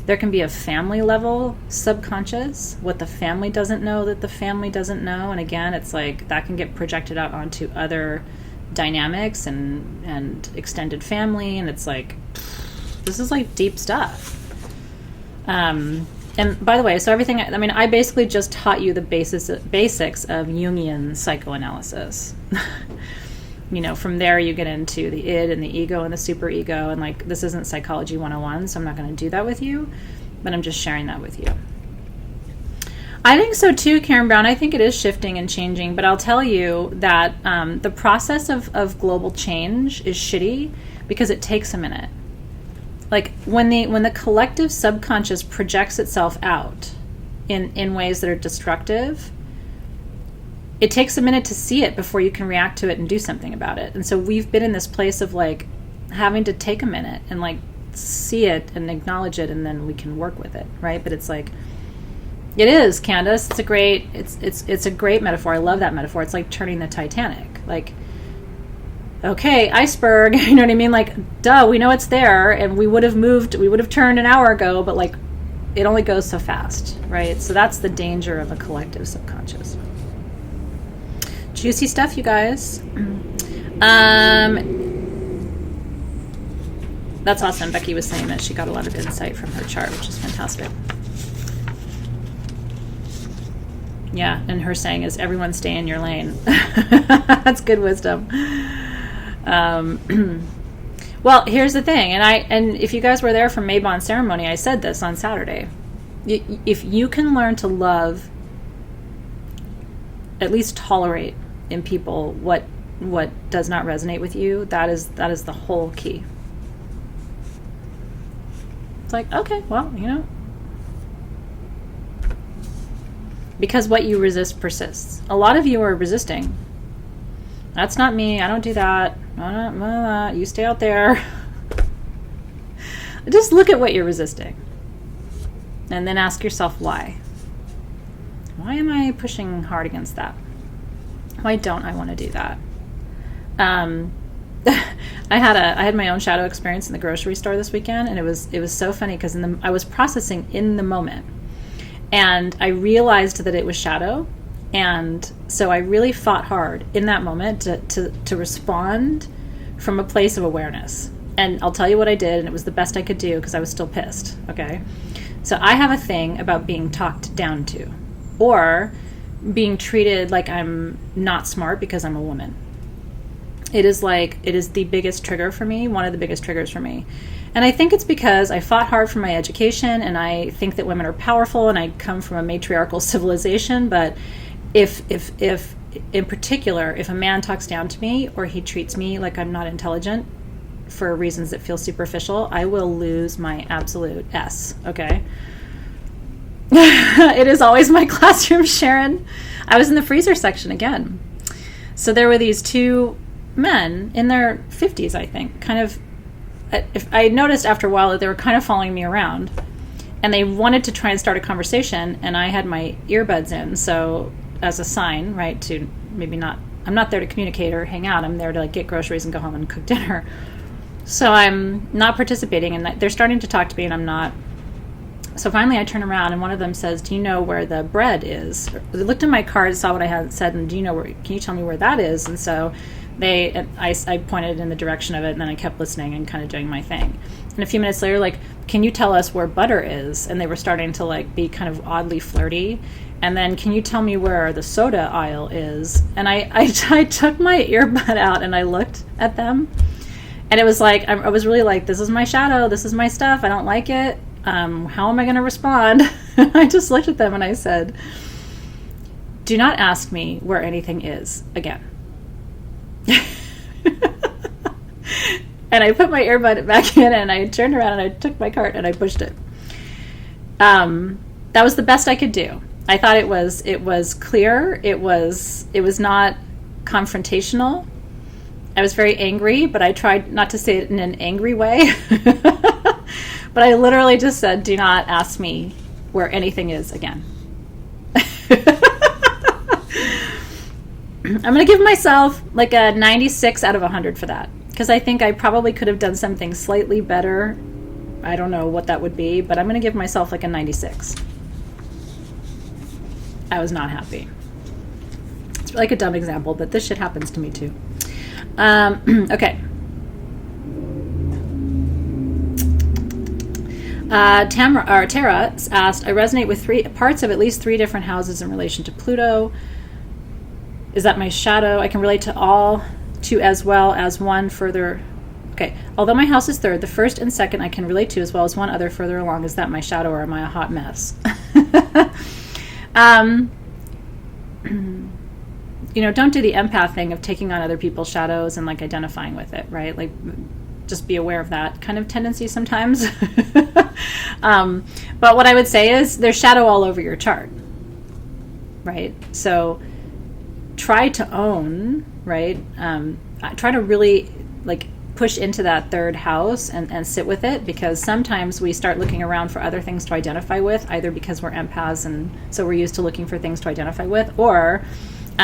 There can be a family level subconscious, what the family doesn't know that the family doesn't know. And again, it's like that can get projected out onto other dynamics and extended family. And it's like, this is like deep stuff. And by the way, so everything, I mean, I basically just taught you the basics of Jungian psychoanalysis. You know, from there you get into the id and the ego and the superego, and like, this isn't Psychology 101, so I'm not going to do that with you, but I'm just sharing that with you. I think so too, Karen Brown. I think it is shifting and changing, but I'll tell you that the process of global change is shitty because it takes a minute. Like when the collective subconscious projects itself out in ways that are destructive, it takes a minute to see it before you can react to it and do something about it. And so we've been in this place of like having to take a minute and like see it and acknowledge it, and then we can work with it, right? But it's like, it is, Candace. It's a great metaphor. I love that metaphor. It's like turning the Titanic. Like, okay, iceberg, you know what I mean? Like, duh, we know it's there, and we would have turned an hour ago, but like, it only goes so fast, right? So that's the danger of a collective subconscious. Juicy stuff, you guys. That's awesome. Becky was saying that she got a lot of insight from her chart, which is fantastic. Yeah, and her saying is, everyone stay in your lane. That's good wisdom. Well, here's the thing, and if you guys were there for Maybon's ceremony, I said this on Saturday. If you can learn to love, at least tolerate in people what does not resonate with you, that is the whole key. It's like, okay, well, you know, because what you resist persists. A lot of you are resisting. That's not me. I don't do that. You stay out there. Just look at what you're resisting. And then ask yourself why. Why am I pushing hard against that? Why don't I want to do that? I had my own shadow experience in the grocery store this weekend, and it was so funny because I was processing in the moment. And I realized that it was shadow. And so I really fought hard in that moment to respond from a place of awareness. And I'll tell you what I did, and it was the best I could do because I was still pissed, okay? So I have a thing about being talked down to or being treated like I'm not smart because I'm a woman. It is the biggest trigger for me, one of the biggest triggers for me. And I think it's because I fought hard for my education, and I think that women are powerful, and I come from a matriarchal civilization, but if in particular, if a man talks down to me or he treats me like I'm not intelligent for reasons that feel superficial, I will lose my absolute S, okay? It is always my classroom, Sharon. I was in the freezer section again. So there were these two men in their 50s, I think, kind of, I noticed after a while that they were kind of following me around, and they wanted to try and start a conversation, and I had my earbuds in, so as a sign, right, to maybe not, I'm not there to communicate or hang out, I'm there to like get groceries and go home and cook dinner. So I'm not participating, and they're starting to talk to me, and I'm not. So finally I turn around, and one of them says, do you know where the bread is? They looked at my card, saw what I had said, and can you tell me where that is? And so I pointed in the direction of it, and then I kept listening and kind of doing my thing. And a few minutes later, like, can you tell us where butter is? And they were starting to like be kind of oddly flirty. And then, can you tell me where the soda aisle is? And I took my earbud out and I looked at them, and it was like, I was really like, this is my shadow, this is my stuff, I don't like it. How am I going to respond? I just looked at them and I said, do not ask me where anything is again. And I put my earbud back in, and I turned around and I took my cart and I pushed it. That was the best I could do. I thought it was clear. It was not confrontational. I was very angry, but I tried not to say it in an angry way. But I literally just said, do not ask me where anything is again. I'm going to give myself like a 96 out of 100 for that, because I think I probably could have done something slightly better. I don't know what that would be, but I'm going to give myself like a 96. I was not happy. It's like a dumb example, but this shit happens to me too. Okay. Tara asked, I resonate with three parts of at least 3 different houses in relation to Pluto. Is that my shadow? I can relate to all two as well as one further. Okay. Although my house is 3rd, the 1st and 2nd I can relate to as well as one other further along. Is that my shadow, or am I a hot mess? Don't do the empath thing of taking on other people's shadows and like identifying with it, right? Like, just be aware of that kind of tendency sometimes. But what I would say is there's shadow all over your chart, right? So try to own, right? Try to really like push into that 3rd house and sit with it, because sometimes we start looking around for other things to identify with, either because we're empaths and so we're used to looking for things to identify with, or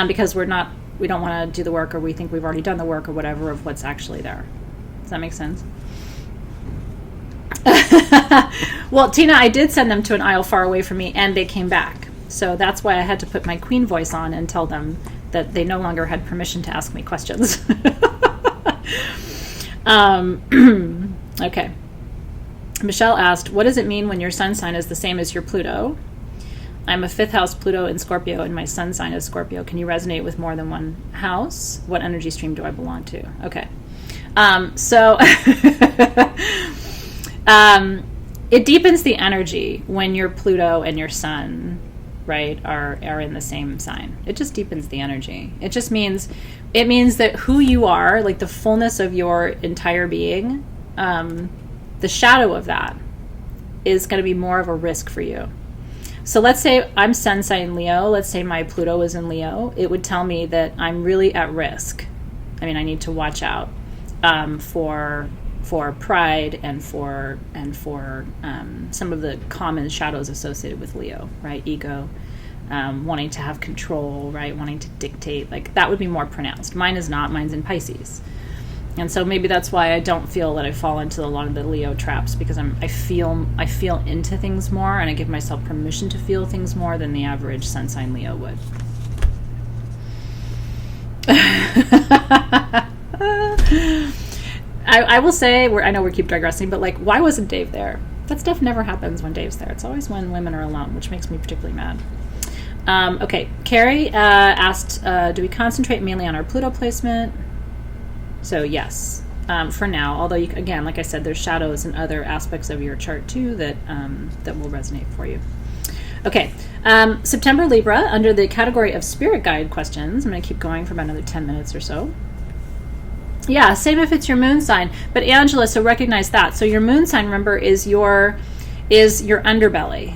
because we don't want to do the work, or we think we've already done the work or whatever of what's actually there. Does that make sense? Well, Tina, I did send them to an aisle far away from me and they came back. So that's why I had to put my queen voice on and tell them that they no longer had permission to ask me questions. Okay. Michelle asked, what does it mean when your sun sign is the same as your Pluto? I'm a 5th house Pluto in Scorpio and my sun sign is Scorpio. Can you resonate with more than one house? What energy stream do I belong to? Okay. It deepens the energy when your Pluto and your sun, right, are in the same sign. It just deepens the energy. It means that who you are, like the fullness of your entire being, the shadow of that is going to be more of a risk for you. So let's say I'm sun sign Leo. Let's say my Pluto is in Leo. It would tell me that I'm really at risk. I mean, I need to watch out for pride and for some of the common shadows associated with Leo, right? Ego, wanting to have control, right? Wanting to dictate, like that would be more pronounced. Mine is not. Mine's in Pisces, and so maybe that's why I don't feel that I fall into a lot of the Leo traps, because I feel into things more, and I give myself permission to feel things more than the average sun sign Leo would. I will say, I know we keep digressing, but like, why wasn't Dave there? That stuff never happens when Dave's there. It's always when women are alone, which makes me particularly mad. Okay, Carrie asked, do we concentrate mainly on our Pluto placement? So yes, for now. Although, again, like I said, there's shadows and other aspects of your chart too that will resonate for you. Okay, September Libra, under the category of spirit guide questions. I'm going to keep going for about another 10 minutes or so. Yeah, same if it's your moon sign. But Angela, so recognize that. So your moon sign, remember, is your underbelly,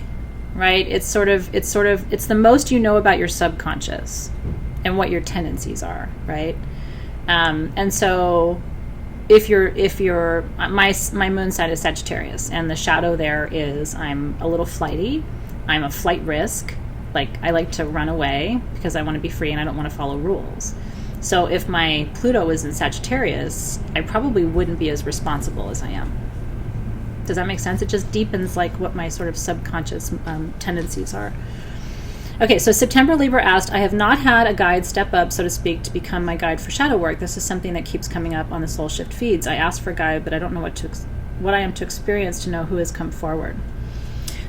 right? It's the most you know about your subconscious and what your tendencies are, right? And so if my moon sign is Sagittarius, and the shadow there is I'm a little flighty, I'm a flight risk, like I like to run away because I want to be free and I don't want to follow rules. So if my Pluto is in Sagittarius, I probably wouldn't be as responsible as I am. Does that make sense? It just deepens like what my sort of subconscious tendencies are. Okay, so September Libra asked, I have not had a guide step up, so to speak, to become my guide for shadow work. This is something that keeps coming up on the Soul Shift feeds. I asked for a guide, but I don't know what I am to experience to know who has come forward.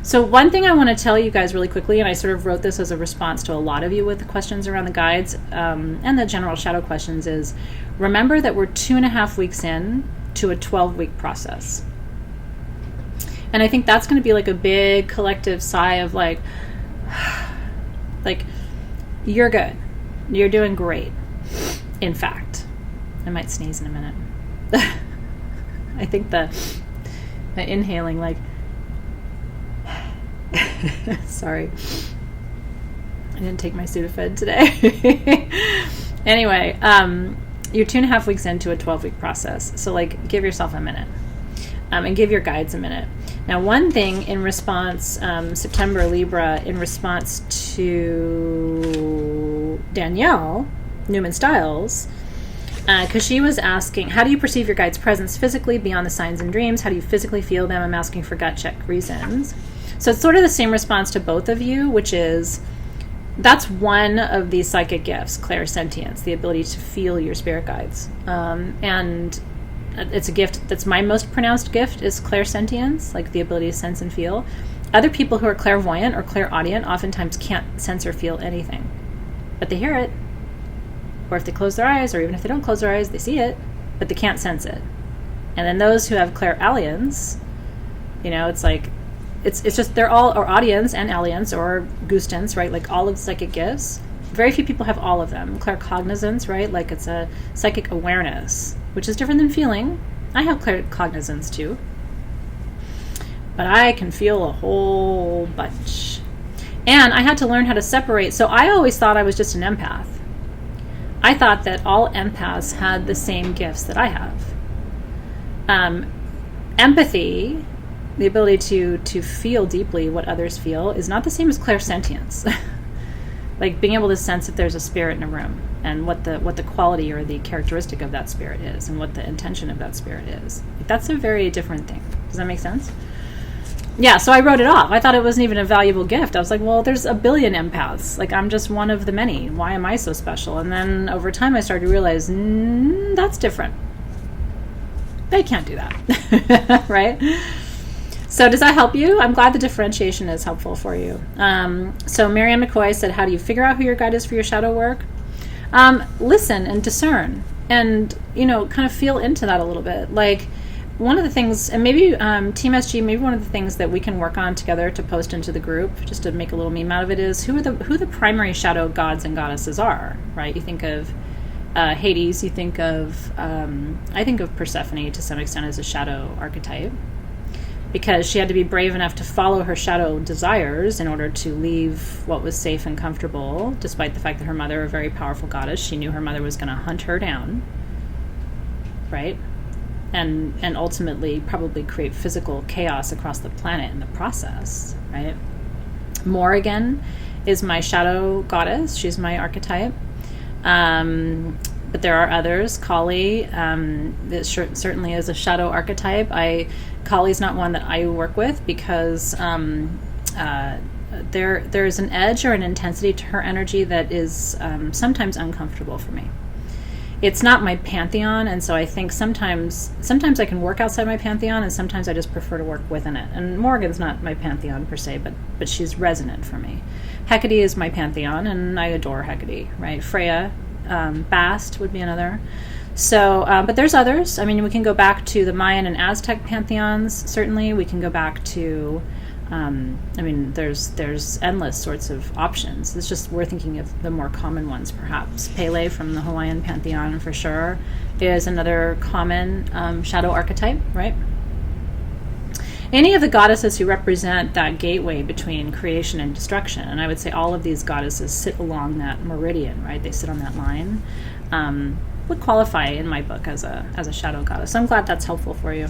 So one thing I want to tell you guys really quickly, and I sort of wrote this as a response to a lot of you with the questions around the guides and the general shadow questions, is remember that we're 2.5 weeks in to a 12-week process. And I think that's going to be like a big collective sigh of like you're good. You're doing great. In fact, I might sneeze in a minute. I think the inhaling, like, sorry, I didn't take my Sudafed today. Anyway, you're 2.5 weeks into a 12-week process. So like, give yourself a minute, and give your guides a minute. Now, one thing in response, September Libra, in response to Danielle Newman-Stiles, because she was asking, how do you perceive your guide's presence physically beyond the signs and dreams? How do you physically feel them? I'm asking for gut check reasons. So it's sort of the same response to both of you, which is, that's one of these psychic gifts, clairsentience, the ability to feel your spirit guides. And it's a gift that's my most pronounced gift, is clairsentience, like the ability to sense and feel. Other people who are clairvoyant or clairaudient oftentimes can't sense or feel anything, but they hear it. Or if they close their eyes, or even if they don't close their eyes, they see it, but they can't sense it. And then those who have clairalience, it's like, it's just, they're all, or audience and alliance, or gustance, right? Like all of the psychic gifts. Very few people have all of them. Claircognizance, right? Like it's a psychic awareness, which is different than feeling. I have claircognizance too, but I can feel a whole bunch. And I had to learn how to separate. So I always thought I was just an empath. I thought that all empaths had the same gifts that I have. Empathy, the ability to feel deeply what others feel, is not the same as clairsentience. Like being able to sense if there's a spirit in a room, and what the quality or the characteristic of that spirit is, and what the intention of that spirit is. Like, that's a very different thing. Does that make sense? Yeah, so I wrote it off. I thought it wasn't even a valuable gift. I was like, well, there's a billion empaths. Like, I'm just one of the many. Why am I so special? And then over time I started to realize, that's different. They can't do that. Right? So does that help you? I'm glad the differentiation is helpful for you. So Marianne McCoy said, how do you figure out who your guide is for your shadow work? Listen and discern, and, kind of feel into that a little bit. Like, one of the things, and maybe Team SG, maybe one of the things that we can work on together to post into the group, just to make a little meme out of it, is who the primary shadow gods and goddesses are, right? You think of Hades, you think of, I think of Persephone to some extent as a shadow archetype, because she had to be brave enough to follow her shadow desires in order to leave what was safe and comfortable, despite the fact that her mother, a very powerful goddess, she knew her mother was going to hunt her down, right? And ultimately probably create physical chaos across the planet in the process, right? Morrigan is my shadow goddess. She's my archetype. But there are others. Kali, that certainly is a shadow archetype. Kali's not one that I work with, because there's an edge or an intensity to her energy that is sometimes uncomfortable for me. It's not my pantheon, and so I think sometimes I can work outside my pantheon, and sometimes I just prefer to work within it. And Morrigan's not my pantheon per se, but she's resonant for me. Hecate is my pantheon, and I adore Hecate, right? Freya, Bast would be another. So, but there's others. I mean, we can go back to the Mayan and Aztec pantheons, certainly. We can go back to, there's endless sorts of options. It's just we're thinking of the more common ones, perhaps. Pele from the Hawaiian pantheon, for sure, is another common shadow archetype, right? Any of the goddesses who represent that gateway between creation and destruction, and I would say all of these goddesses sit along that meridian, right? They sit on that line, would qualify in my book as a shadow goddess. So I'm glad that's helpful for you.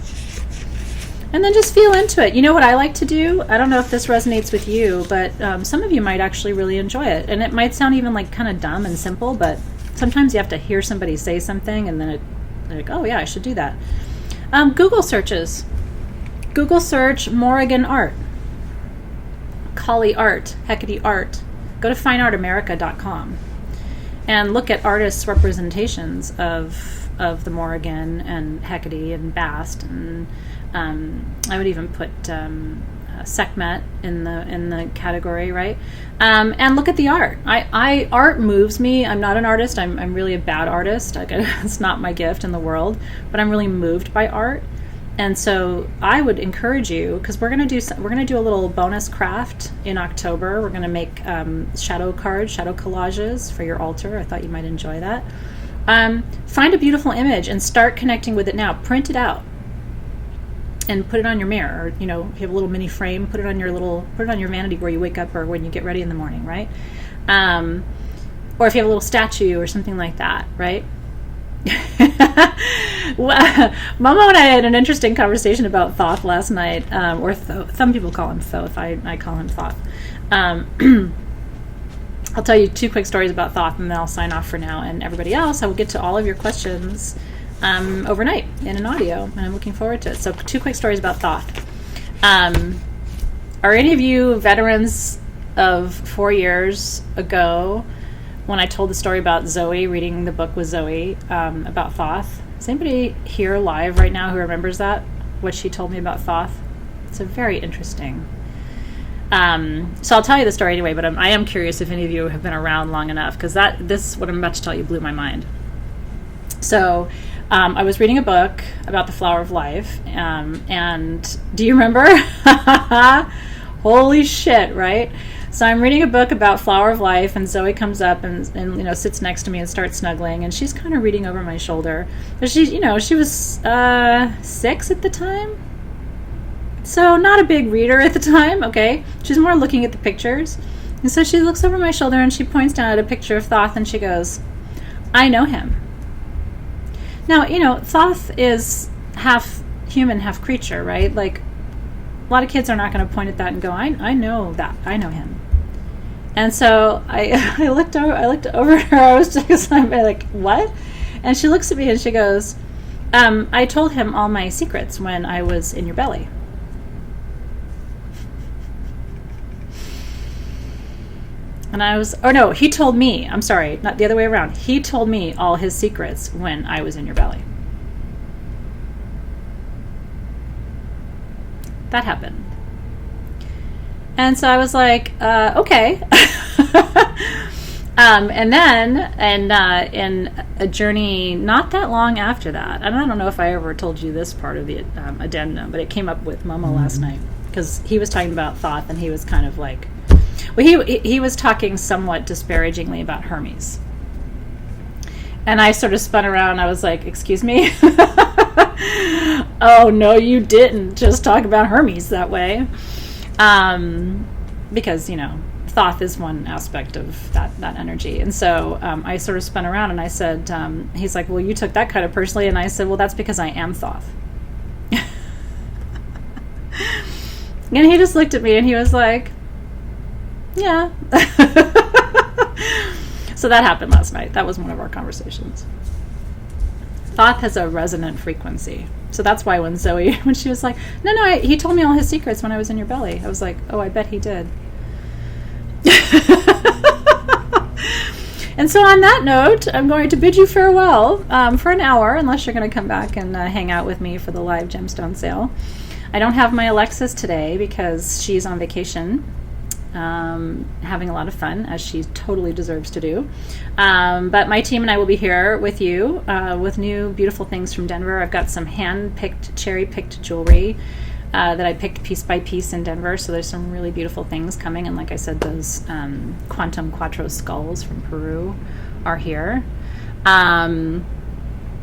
And then just feel into it. You know what I like to do? I don't know if this resonates with you, but some of you might actually really enjoy it. And it might sound even like kind of dumb and simple, but sometimes you have to hear somebody say something, and then they're like, oh yeah, I should do that. Google searches. Google search Morrigan art, Kali art, Hecate art. Go to fineartamerica.com and look at artists' representations of the Morrigan and Hecate and Bast, and I would even put Sept in the category, right? And look at the art. Art moves me. I'm not an artist. I'm really a bad artist. It's not my gift in the world, but I'm really moved by art. And so I would encourage you, because we're gonna do a little bonus craft in October. We're gonna make shadow cards, shadow collages for your altar. I thought you might enjoy that. Find a beautiful image and start connecting with it now. Print it out and put it on your mirror. Or, if you have a little mini frame, put it on your vanity where you wake up or when you get ready in the morning, right? Or if you have a little statue or something like that, right? Momo and I had an interesting conversation about Thoth last night, or some people call him Thoth. I call him Thoth. I'll tell you 2 quick stories about Thoth, and then I'll sign off for now. And everybody else, I will get to all of your questions overnight in an audio, and I'm looking forward to it. So 2 quick stories about Thoth. Are any of you veterans of 4 years ago when I told the story about Zoe, reading the book with Zoe about Thoth? Is anybody here live right now who remembers that? What she told me about Thoth? It's a very interesting. So I'll tell you the story anyway, but I am curious if any of you have been around long enough, because what I'm about to tell you blew my mind. So I was reading a book about the flower of life, and do you remember? Holy shit, right? So I'm reading a book about flower of life, and Zoe comes up and sits next to me and starts snuggling, and she's kind of reading over my shoulder. But she was 6 at the time, so not a big reader at the time. Okay, she's more looking at the pictures, and so she looks over my shoulder and she points down at a picture of Thoth, and she goes, "I know him." Now, Thoth is half human, half creature, right? Like, a lot of kids are not going to point at that and go, I know that. I know him. And so I looked over at her. I was just like, what? And she looks at me and she goes, I told him all my secrets when I was in your belly. And I was, no, he told me, I'm sorry, not the other way around. He told me all his secrets when I was in your belly. That happened. And so I was like, okay. And then, in a journey not that long after that, and I don't know if I ever told you this part of the addendum, but it came up with Momo last night, because he was talking about Thoth, and he was kind of like, well, he was talking somewhat disparagingly about Hermes. And I sort of spun around. I was like, excuse me? Oh, no, you didn't just talk about Hermes that way. Because, Thoth is one aspect of that energy. And so I sort of spun around and I said, he's like, well, you took that kind of personally. And I said, well, that's because I am Thoth. And he just looked at me and he was like, yeah. So that happened last night. That was one of our conversations. Thoth has a resonant frequency. So that's why when she was like, no, he told me all his secrets when I was in your belly. I was like, oh, I bet he did. And so on that note, I'm going to bid you farewell for an hour, unless you're going to come back and hang out with me for the live gemstone sale. I don't have my Alexis today because she's on vacation. Having a lot of fun, as she totally deserves to do. But my team and I will be here with you with new beautiful things from Denver. I've got some hand-picked, cherry-picked jewelry that I picked piece by piece in Denver, so there's some really beautiful things coming. And like I said, those Quantum Quattro skulls from Peru are here.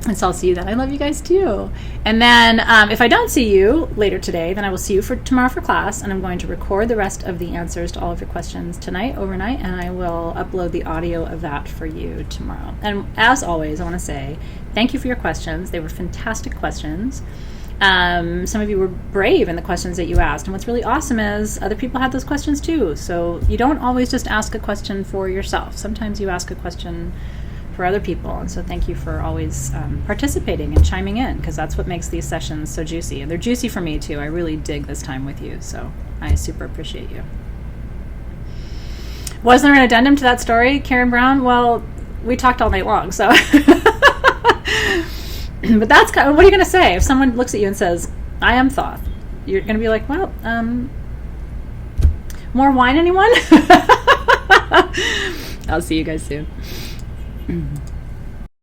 And so I'll see you then. I love you guys too. And then if I don't see you later today, then I will see you tomorrow for class, and I'm going to record the rest of the answers to all of your questions tonight, overnight, and I will upload the audio of that for you tomorrow. And as always, I want to say thank you for your questions. They were fantastic questions. Some of you were brave in the questions that you asked, and what's really awesome is other people had those questions too. So you don't always just ask a question for yourself. Sometimes you ask a question for other people, and so thank you for always participating and chiming in, because that's what makes these sessions so juicy, and they're juicy for me too. I really dig this time with you, so I super appreciate you. Was there an addendum to that story, Karen Brown? Well, we talked all night long, so but that's kind of, what are you going to say if someone looks at you and says, I am Thoth? You're going to be like, well, more wine, anyone? I'll see you guys soon. Mm-hmm.